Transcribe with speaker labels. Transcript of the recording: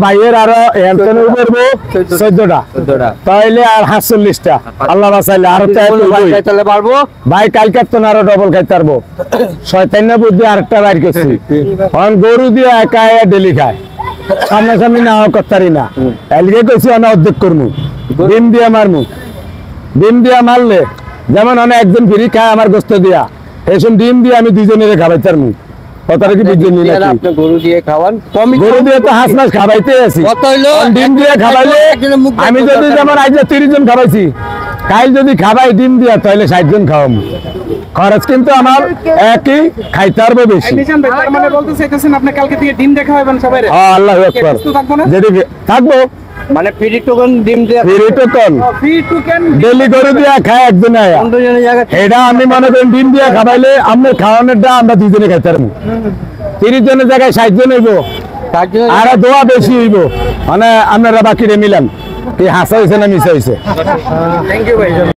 Speaker 1: ভাইয়ের আরো করবো 14টা তাইলে আর 47টা আল্লাহ বাঁচাইলে আরো
Speaker 2: তাহলে পারবো
Speaker 1: ভাই কালকে তো আরো ডবল খাইতে পারবো শয়তানের বুদ্ধি আরেকটা বাইর করছি কারণ গরু দিয়ে একা ডেলি খায় সামনাসামনি না করতারি না এলগে কইছি আমি অর্ধেক করবো ডিম দিয়ে মারমু ডিম দিয়া মারলে যেমন অনেক একজন ফিরি খায় আমার গোস্ত দিয়া এইসব ডিম দিয়ে আমি দুইজনের খাবাইতে পারমু কথাটা কি বুঝছেন
Speaker 2: আপনি গরু দিয়ে খাওয়ান
Speaker 1: গরু দিয়ে তো হাঁস মাছ খাবাইতে আছি ডিম দিয়ে খাবাইলে আমি যদি যেমন আজ 30 জন খাবাইছি কাল যদি খাবাই ডিম দিয়া তাহলে 60 জন খাওয়াম খরচ কিন্তু আমার একই খাইতে পারবো বেশি
Speaker 3: মানে বলতে চাইতেছেন আপনি কালকে থেকে ডিম দেখা হবেন সবাই
Speaker 1: আল্লাহু আকবার যদি থাকবো
Speaker 2: মানে ফ্রি টোকন ডিম দিয়ে
Speaker 1: ফ্রি টোকন ডেলি গরু দিয়া খায় একদিন আয়া এটা আমি মনে করি ডিম দিয়া খাবাইলে আমরা খাওয়ানোরটা আমরা দুইজনে খাইতে পারবো 30 জনের জায়গায় 60 জন হইব আর দোয়া বেশি হইব মানে আপনারা বাকিরে মিলান কি হাসা হয়েছে না মিশা হয়েছে
Speaker 3: থ্যাংক ইউ ভাই